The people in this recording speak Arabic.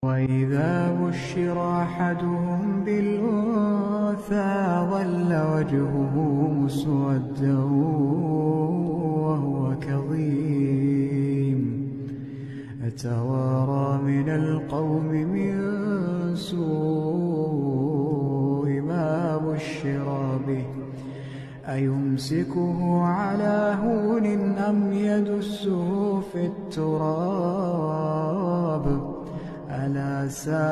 وإذا بشر أحدهم بالأنثى ظل وجهه مسودا وهو كظيم يتوارى من القوم من سوء ما بشر به أيمسكه على هون أم يدسه في التراب ألا ساء